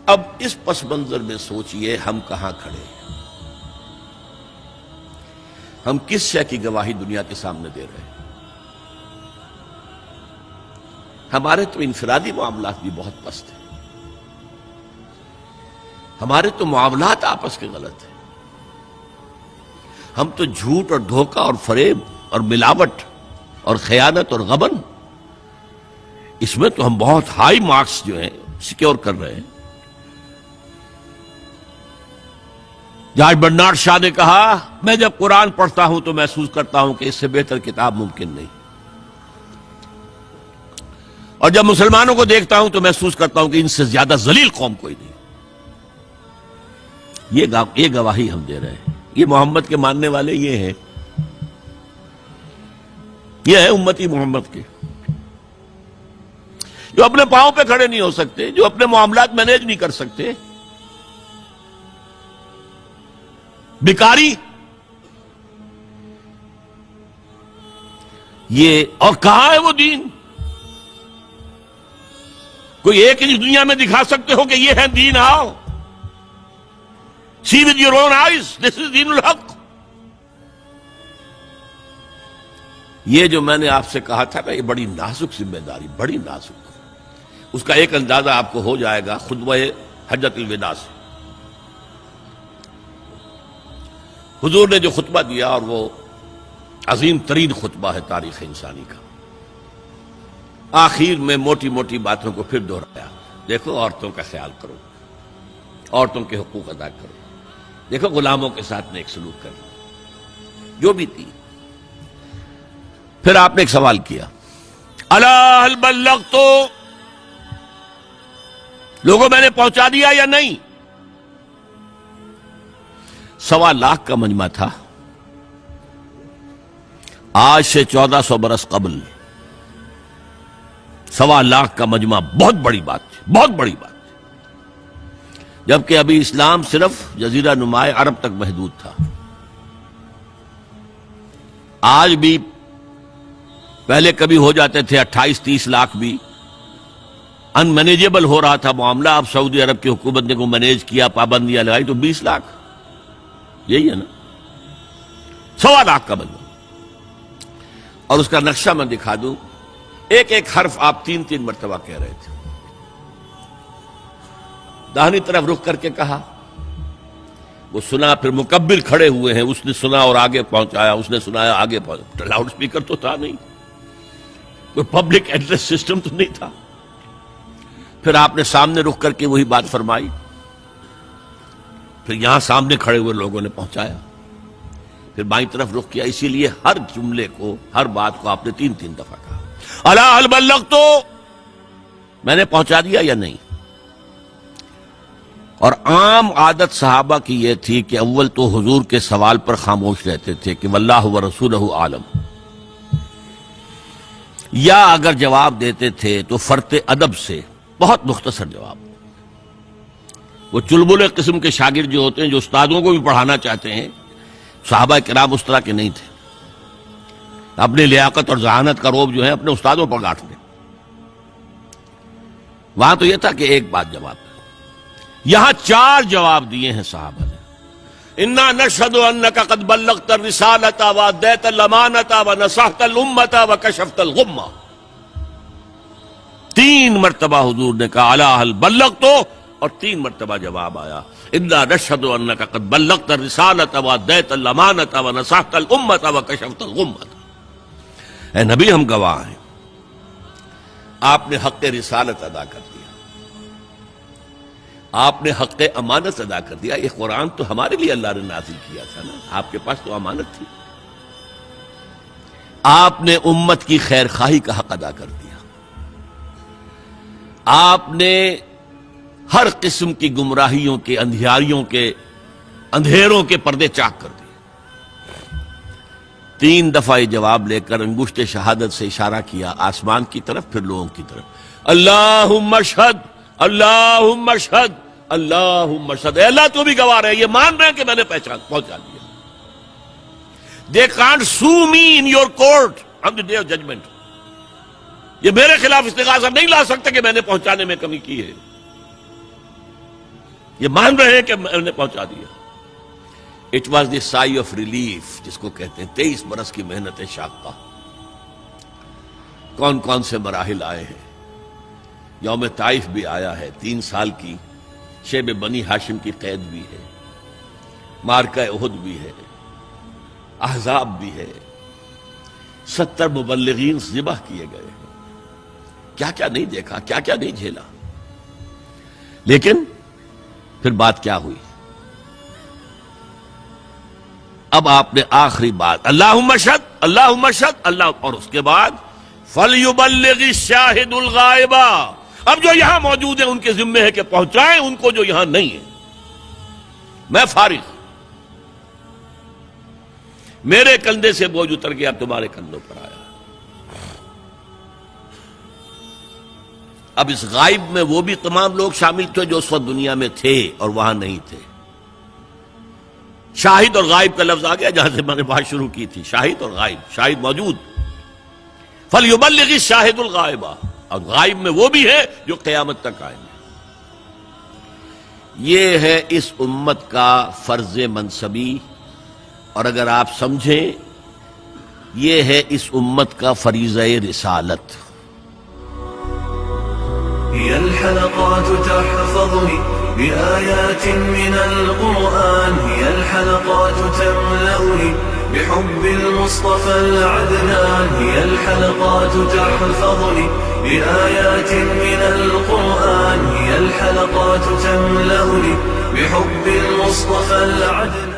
اب اس پس منظر میں سوچئے ہم کہاں کھڑے ہیں، ہم کس شے کی گواہی دنیا کے سامنے دے رہے ہیں؟ ہمارے تو انفرادی معاملات بھی بہت پست ہیں، ہمارے تو معاملات آپس کے غلط ہیں، ہم تو جھوٹ اور دھوکہ اور فریب اور ملاوٹ اور خیانت اور غبن، اس میں تو ہم بہت ہائی مارکس جو ہیں سیکیور کر رہے ہیں۔ جارج برنارڈ شاہ نے کہا، میں جب قرآن پڑھتا ہوں تو محسوس کرتا ہوں کہ اس سے بہتر کتاب ممکن نہیں، اور جب مسلمانوں کو دیکھتا ہوں تو محسوس کرتا ہوں کہ ان سے زیادہ ذلیل قوم کوئی نہیں۔ یہ گواہی ہم دے رہے ہیں، یہ محمد کے ماننے والے یہ ہیں، یہ ہے امتی محمد کے، جو اپنے پاؤں پہ کھڑے نہیں ہو سکتے، جو اپنے معاملات مینیج نہیں کر سکتے، بیکاری، یہ اور کہاں ہے وہ دین؟ کوئی ایک ہی دنیا میں دکھا سکتے ہو کہ یہ ہے دین؟ آؤ see with your own eyes, this is دین الحق۔ یہ جو میں نے آپ سے کہا تھا نا، یہ بڑی نازک ذمہ داری، بڑی نازک، اس کا ایک اندازہ آپ کو ہو جائے گا خطبہ حجۃ الوداع سے۔ حضور نے جو خطبہ دیا، اور وہ عظیم ترین خطبہ ہے تاریخ انسانی کا، آخر میں موٹی موٹی باتوں کو پھر دہرایا۔ دیکھو عورتوں کا خیال کرو، عورتوں کے حقوق ادا کرو، دیکھو غلاموں کے ساتھ نیک سلوک کرو، جو بھی تھی۔ پھر آپ نے ایک سوال کیا، الا هل بلغت، لوگوں میں نے پہنچا دیا یا نہیں؟ 1.25 لاکھ کا مجمع تھا، آج سے 1400 برس قبل 1.25 لاکھ کا مجمع بہت بڑی بات تھی، بہت بڑی بات، جبکہ ابھی اسلام صرف جزیرہ نما عرب تک محدود تھا۔ آج بھی پہلے کبھی ہو جاتے تھے 28-30 لاکھ بھی، ان مینیجیبل ہو رہا تھا معاملہ۔ اب سعودی عرب کی حکومت نے کو مینیج کیا، پابندیاں لگائی تو 20 لاکھ، یہی ہے نا 1.25 لاکھ کا بندہ۔ اور اس کا نقشہ میں دکھا دوں، ایک ایک حرف آپ 3 مرتبہ کہہ رہے تھے۔ داہنی طرف رخ کر کے کہا، وہ سنا، پھر مکبر کھڑے ہوئے ہیں، اس نے سنا اور آگے پہنچایا، اس نے سنایا آگے پہنچایا۔ لاؤڈ سپیکر تو تھا نہیں، کوئی پبلک ایڈریس سسٹم تو نہیں تھا۔ پھر آپ نے سامنے رخ کر کے وہی بات فرمائی، پھر یہاں سامنے کھڑے ہوئے لوگوں نے پہنچایا، پھر بائیں طرف رخ کیا۔ اسی لیے ہر جملے کو، ہر بات کو آپ نے 3 دفعہ کہا، الا هل بلغت، میں نے پہنچا دیا یا نہیں؟ اور عام عادت صحابہ کی یہ تھی کہ اول تو حضور کے سوال پر خاموش رہتے تھے کہ واللہ ورسولہ عالم، یا اگر جواب دیتے تھے تو فرط ادب سے بہت مختصر جواب۔ وہ چلبلے قسم کے شاگرد جو ہوتے ہیں، جو استادوں کو بھی پڑھانا چاہتے ہیں، صحابہ کرام اس طرح کے نہیں تھے، اپنی لیاقت اور ذہانت کا روب جو ہے اپنے استادوں پر گاٹھ دیں۔ وہاں تو یہ تھا کہ ایک بات جواب، یہاں 4 جواب دیے ہیں صحابہ نے۔ انا نشہد انک قد بلغت الرسالۃ وادیت الامانۃ ونصحت الامۃ وکشفت الغمۃ۔ 3 مرتبہ حضور نے کہا الا هل بلغت، اور 3 مرتبہ جواب آیا انا نشہد انک قد بلغت الرسالۃ وادیت الامانۃ ونصحت الامۃ وکشفت الغمۃ۔ اے نبی، ہم گواہ ہیں، آپ نے حق رسالت ادا کر دیا، آپ نے حق امانت ادا کر دیا۔ یہ قرآن تو ہمارے لیے اللہ نے نازل کیا تھا نا، آپ کے پاس تو امانت تھی۔ آپ نے امت کی خیر خواہی کا حق ادا کر دیا، آپ نے ہر قسم کی گمراہیوں کے، اندھیاریوں کے، اندھیروں کے پردے چاک کر دیے۔ 3 دفعہ یہ جواب لے کر انگشت شہادت سے اشارہ کیا آسمان کی طرف، پھر لوگوں کی طرف، اللہم اشہد، اللہم اشہد، اللہم اشہد۔ اے اللہ تو بھی گواہ رہے، یہ مان رہے ہیں کہ میں نے پہنچا دیا۔ They can't sue me in your court on the day of judgment۔ یہ میرے خلاف استغاثہ نہیں لا سکتے کہ میں نے پہنچانے میں کمی کی ہے۔ یہ مان رہے ہیں کہ میں نے پہنچا دیا. It was the sigh of relief جس کو کہتے ہیں 23 برس کی محنت شاقہ. کون کون سے مراحل آئے ہیں. یوم طائف بھی آیا ہے 3 سال کی شیب بنی ہاشم کی قید بھی ہے, مارکہ احد بھی ہے, احزاب بھی ہے, 70 مبلغین ذبح کیے گئے ہیں. کیا کیا نہیں دیکھا, کیا کیا نہیں جھیلا. لیکن پھر بات کیا ہوئی؟ اب آپ نے آخری بات اللہم اشہد اللہم اشہد اللہ, اور اس کے بعد فَلْيُبَلِّغِ الشَّاهِدُ الْغَائِبَ. اب جو یہاں موجود ہیں ان کے ذمے ہے کہ پہنچائیں ان کو جو یہاں نہیں ہے. میں فارغ, میرے کندھے سے بوجھ اتر گیا, اب تمہارے کندھوں پر آیا. اب اس غائب میں وہ بھی تمام لوگ شامل تھے جو اس وقت دنیا میں تھے اور وہاں نہیں تھے. شاہد اور غائب کا لفظ آ گیا جہاں سے میں نے بات شروع کی تھی. شاہد اور غائب, شاہد موجود, فَلْيُبَلِّغِ الشَّاهِدُ الْغَائِبَ, اور غائب میں وہ بھی ہے جو قیامت تک آئیں گے. یہ ہے اس امت کا فرض منصبی, اور اگر آپ سمجھیں یہ ہے اس امت کا فریضہ رسالت. هي الحلقات تحفظني بآيات من القرآن, هي الحلقات تملأني بحب المصطفى العدنان, هي الحلقات تحفظني بآيات من القرآن, هي الحلقات تملأني بحب المصطفى العدنان.